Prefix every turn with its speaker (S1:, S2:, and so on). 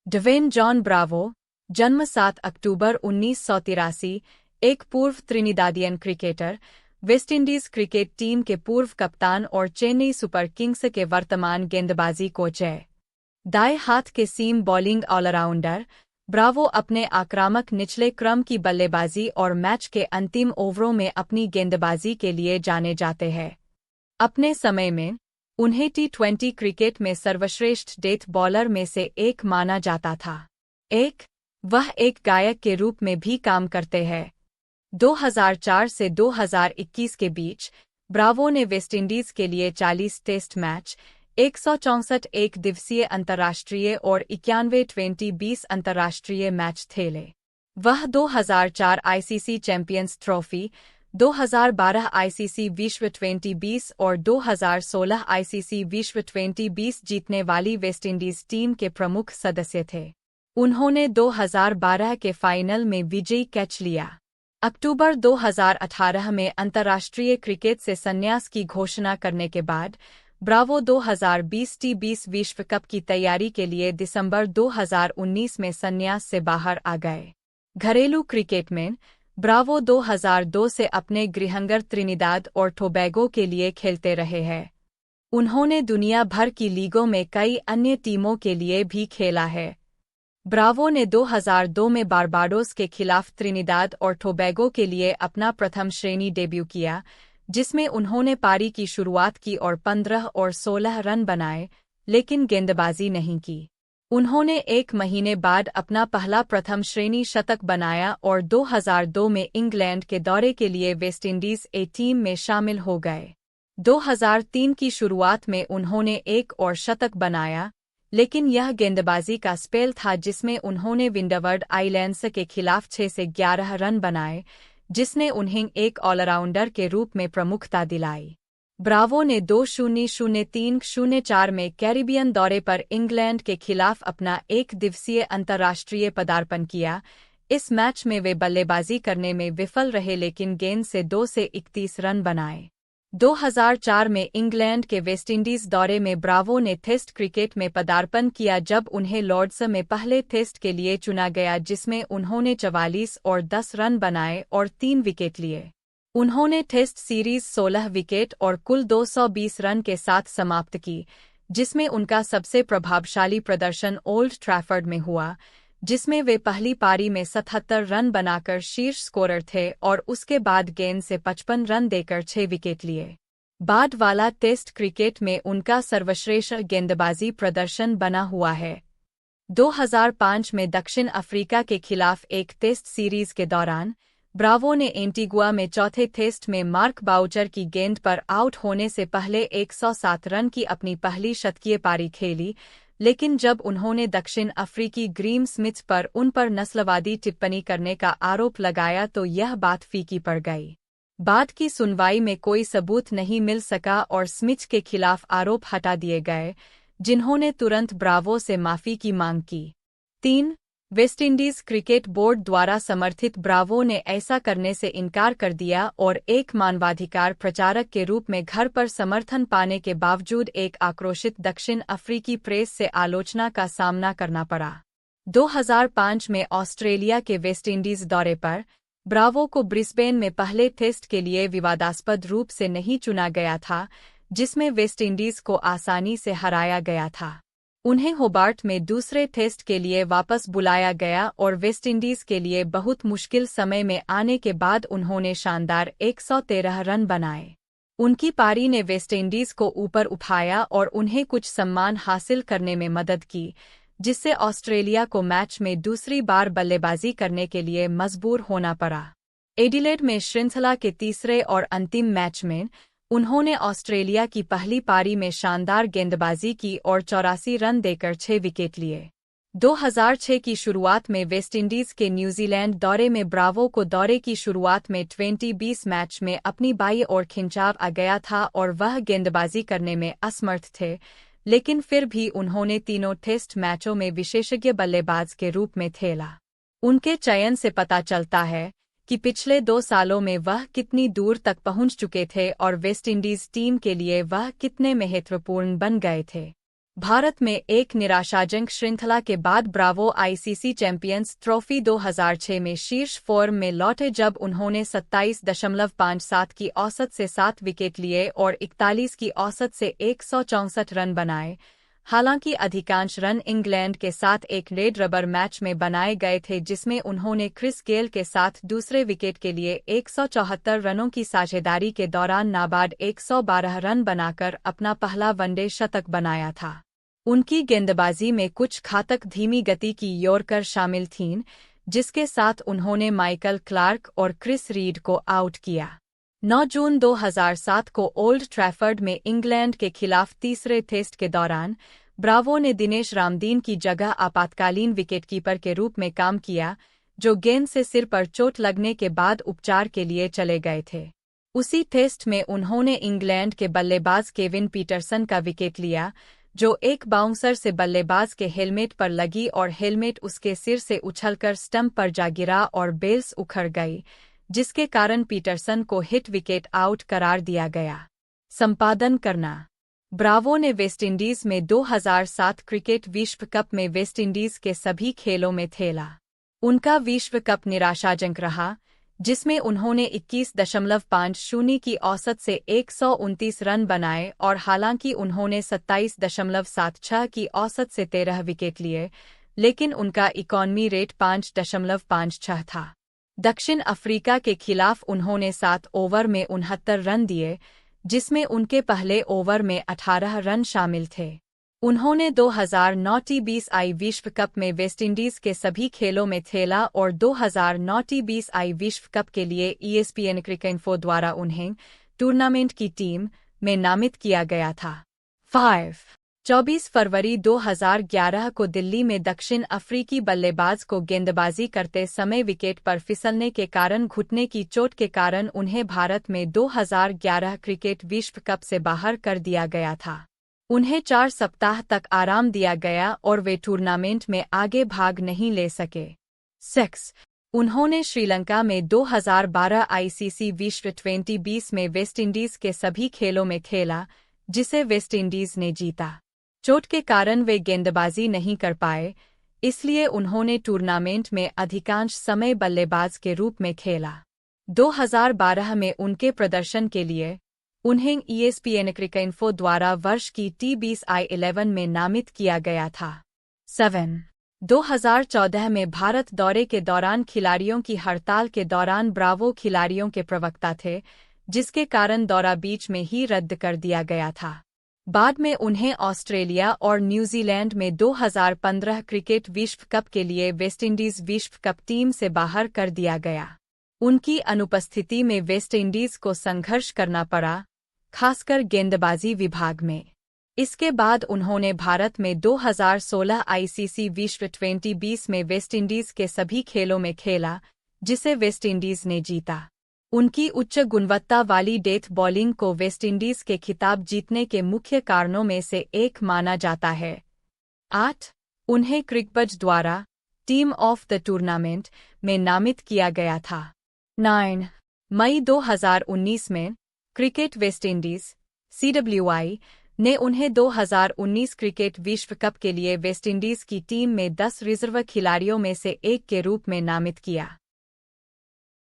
S1: Dwayne John Bravo, जन्म 7 अक्टूबर 1983, एक पूर्व त्रिनिदादियन क्रिकेटर, वेस्टइंडीज क्रिकेट टीम के पूर्व कप्तान और चेन्नई सुपर किंग्स के वर्तमान गेंदबाजी कोच है। दाएं हाथ के सीम बॉलिंग ऑलराउंडर, ब्रावो अपने आक्रामक निचले क्रम की बल्लेबाजी और मैच के अंतिम ओवरों में अपनी गेंदबाजी के लिए जाने जाते हैं। अपने समय में उन्हें टी20 क्रिकेट में सर्वश्रेष्ठ डेथ बॉलर में से एक माना जाता था। वह एक गायक के रूप में भी काम करते हैं। 2004 से 2021 के बीच ब्रावो ने वेस्टइंडीज के लिए 40 टेस्ट मैच, 164 एक दिवसीय अंतर्राष्ट्रीय और 91 20-20 अंतर्राष्ट्रीय मैच खेले। वह 2004 आईसीसी चैंपियंस ट्रॉफी, 2012 आईसीसी विश्व 2020 और 2016 आईसीसी विश्व 2020 जीतने वाली वेस्टइंडीज टीम के प्रमुख सदस्य थे। उन्होंने 2012 के फाइनल में विजयी कैच लिया। अक्टूबर 2018 में अंतर्राष्ट्रीय क्रिकेट से संन्यास की घोषणा करने के बाद ब्रावो 2020 टी20 विश्व कप की तैयारी के लिए दिसंबर 2019 में संन्यास से बाहर आ गए। घरेलू क्रिकेट में ब्रावो 2002 से अपने गृहनगर त्रिनिदाद और टोबैगो के लिए खेलते रहे हैं। उन्होंने दुनिया भर की लीगों में कई अन्य टीमों के लिए भी खेला है। ब्रावो ने 2002 में बारबाडोस के खिलाफ त्रिनिदाद और टोबैगो के लिए अपना प्रथम श्रेणी डेब्यू किया, जिसमें उन्होंने पारी की शुरुआत की और 15 और 16 रन बनाए, लेकिन गेंदबाजी नहीं की। उन्होंने एक महीने बाद अपना पहला प्रथम श्रेणी शतक बनाया और 2002 में इंग्लैंड के दौरे के लिए वेस्टइंडीज ए टीम में शामिल हो गए। 2003 की शुरुआत में उन्होंने एक और शतक बनाया, लेकिन यह गेंदबाजी का स्पेल था जिसमें उन्होंने विंडवर्ड आइलैंड्स के खिलाफ 6 से 11 रन बनाए, जिसने उन्हें एक ऑलराउंडर के रूप में प्रमुखता दिलाई। ब्रावो ने 2003-04 में कैरिबियन दौरे पर इंग्लैंड के खिलाफ अपना एक दिवसीय अंतर्राष्ट्रीय पदार्पण किया। इस मैच में वे बल्लेबाजी करने में विफल रहे लेकिन गेंद से 2 से 31 रन बनाए। 2004 में इंग्लैंड के वेस्टइंडीज दौरे में ब्रावो ने टेस्ट क्रिकेट में पदार्पण किया जब उन्हें लॉर्ड्स में पहले टेस्ट के लिए चुना गया, जिसमें उन्होंने 44 और 10 रन बनाए और 3 विकेट लिए। उन्होंने टेस्ट सीरीज 16 विकेट और कुल 220 रन के साथ समाप्त की, जिसमें उनका सबसे प्रभावशाली प्रदर्शन ओल्ड ट्रैफर्ड में हुआ, जिसमें वे पहली पारी में 77 रन बनाकर शीर्ष स्कोरर थे और उसके बाद गेंद से 55 रन देकर 6 विकेट लिए। बाद वाला टेस्ट क्रिकेट में उनका सर्वश्रेष्ठ गेंदबाजी प्रदर्शन बना हुआ है। 2005 में दक्षिण अफ्रीका के खिलाफ एक टेस्ट सीरीज के दौरान ब्रावो ने एंटीगुआ में चौथे टेस्ट में मार्क बाउचर की गेंद पर आउट होने से पहले 107 रन की अपनी पहली शतकीय पारी खेली, लेकिन जब उन्होंने दक्षिण अफ्रीकी ग्रीम स्मिथ पर उन पर नस्लवादी टिप्पणी करने का आरोप लगाया तो यह बात फीकी पड़ गई। बाद की सुनवाई में कोई सबूत नहीं मिल सका और स्मिथ के खिलाफ आरोप हटा दिए गए, जिन्होंने तुरंत ब्रावो से माफी की मांग की। 3. वेस्टइंडीज क्रिकेट बोर्ड द्वारा समर्थित ब्रावो ने ऐसा करने से इनकार कर दिया और एक मानवाधिकार प्रचारक के रूप में घर पर समर्थन पाने के बावजूद एक आक्रोशित दक्षिण अफ्रीकी प्रेस से आलोचना का सामना करना पड़ा। 2005 में ऑस्ट्रेलिया के वेस्टइंडीज दौरे पर ब्रावो को ब्रिस्बेन में पहले टेस्ट के लिए विवादास्पद रूप से नहीं चुना गया था, जिसमें वेस्टइंडीज को आसानी से हराया गया था। उन्हें होबार्ट में दूसरे टेस्ट के लिए वापस बुलाया गया और वेस्टइंडीज के लिए बहुत मुश्किल समय में आने के बाद उन्होंने शानदार 113 रन बनाए। उनकी पारी ने वेस्टइंडीज को ऊपर उठाया और उन्हें कुछ सम्मान हासिल करने में मदद की, जिससे ऑस्ट्रेलिया को मैच में दूसरी बार बल्लेबाजी करने के लिए मजबूर होना पड़ा। एडिलेड में श्रृंखला के तीसरे और अंतिम मैच में उन्होंने ऑस्ट्रेलिया की पहली पारी में शानदार गेंदबाजी की और 84 रन देकर 6 विकेट लिए। 2006 की शुरुआत में वेस्टइंडीज के न्यूजीलैंड दौरे में ब्रावो को दौरे की शुरुआत में 20-20 मैच में अपनी बाईं ओर खिंचाव आ गया था और वह गेंदबाजी करने में असमर्थ थे, लेकिन फिर भी उन्होंने तीनों टेस्ट मैचों में विशेषज्ञ बल्लेबाज के रूप में खेला। उनके चयन से पता चलता है कि पिछले 2 सालों में वह कितनी दूर तक पहुंच चुके थे और वेस्टइंडीज टीम के लिए वह कितने महत्वपूर्ण बन गए थे। भारत में एक निराशाजनक श्रृंखला के बाद ब्रावो आईसीसी चैंपियंस ट्रॉफी 2006 में शीर्ष फॉर्म में लौटे जब उन्होंने 27.57 की औसत से 7 विकेट लिए और 41 की औसत से 164 रन बनाए। हालांकि अधिकांश रन इंग्लैंड के साथ एक रेड रबर मैच में बनाए गए थे जिसमें उन्होंने क्रिस गेल के साथ दूसरे विकेट के लिए 174 रनों की साझेदारी के दौरान नाबाद 112 रन बनाकर अपना पहला वनडे शतक बनाया था। उनकी गेंदबाजी में कुछ घातक धीमी गति की यॉर्कर शामिल थीं, जिसके साथ उन्होंने माइकल क्लार्क और क्रिस रीड को आउट किया। 9 जून 2007 को ओल्ड ट्रैफर्ड में इंग्लैंड के खिलाफ तीसरे टेस्ट के दौरान ब्रावो ने दिनेश रामदीन की जगह आपातकालीन विकेटकीपर के रूप में काम किया, जो गेंद से सिर पर चोट लगने के बाद उपचार के लिए चले गए थे। उसी टेस्ट में उन्होंने इंग्लैंड के बल्लेबाज केविन पीटरसन का विकेट लिया, जो एक बाउंसर से बल्लेबाज के हेलमेट पर लगी और हेलमेट उसके सिर से उछलकर स्टंप पर जा गिरा और बेल्स उखड़ गई, जिसके कारण पीटरसन को हिट विकेट आउट करार दिया गया। संपादन करना। ब्रावो ने वेस्टइंडीज में 2007 क्रिकेट विश्व कप में वेस्टइंडीज के सभी खेलों में खेला। उनका विश्व कप निराशाजनक रहा, जिसमें उन्होंने 21.50 की औसत से 129 रन बनाए और हालांकि उन्होंने 27.76 की औसत से 13 विकेट लिए, लेकिन उनका इकॉनमी रेट 5.56 था। दक्षिण अफ्रीका के खिलाफ उन्होंने 7 ओवर में 69 रन दिए, जिसमें उनके पहले ओवर में 18 रन शामिल थे। उन्होंने 2009 T20I विश्व कप में वेस्टइंडीज के सभी खेलों में खेला और 2009 T20I विश्व कप के लिए ESPN क्रिकेइन्फो द्वारा उन्हें टूर्नामेंट की टीम में नामित किया गया था। 24 फरवरी 2011 को दिल्ली में दक्षिण अफ्रीकी बल्लेबाज को गेंदबाजी करते समय विकेट पर फिसलने के कारण घुटने की चोट के कारण उन्हें भारत में 2011 क्रिकेट विश्व कप से बाहर कर दिया गया था। उन्हें 4 सप्ताह तक आराम दिया गया और वे टूर्नामेंट में आगे भाग नहीं ले सके। उन्होंने श्रीलंका में 2012 आईसीसी विश्व T20 में वेस्टइंडीज के सभी खेलों में खेला, जिसे वेस्टइंडीज ने जीता। चोट के कारण वे गेंदबाजी नहीं कर पाए, इसलिए उन्होंने टूर्नामेंट में अधिकांश समय बल्लेबाज के रूप में खेला। 2012 में उनके प्रदर्शन के लिए उन्हें ESPN क्रिकेइन्फो द्वारा वर्ष की T20I 11 में नामित किया गया था। 2014 में भारत दौरे के दौरान खिलाड़ियों की हड़ताल के दौरान ब्रावो खिलाड़ियों के प्रवक्ता थे, जिसके कारण दौरा बीच में ही रद्द कर दिया गया था। बाद में उन्हें ऑस्ट्रेलिया और न्यूजीलैंड में 2015 क्रिकेट विश्व कप के लिए वेस्टइंडीज विश्व कप टीम से बाहर कर दिया गया। उनकी अनुपस्थिति में वेस्टइंडीज को संघर्ष करना पड़ा, खासकर गेंदबाजी विभाग में। इसके बाद उन्होंने भारत में 2016 आईसीसी विश्व T20 में वेस्टइंडीज के सभी खेलों में खेला, जिसे वेस्टइंडीज ने जीता। उनकी उच्च गुणवत्ता वाली डेथ बॉलिंग को वेस्टइंडीज के खिताब जीतने के मुख्य कारणों में से एक माना जाता है। 8. उन्हें क्रिकबज़ द्वारा टीम ऑफ द टूर्नामेंट में नामित किया गया था। 9. मई 2019 में क्रिकेट वेस्टइंडीज CWI ने उन्हें 2019 क्रिकेट विश्व कप के लिए वेस्टइंडीज की टीम में 10 रिजर्व खिलाड़ियों में से एक के रूप में नामित किया।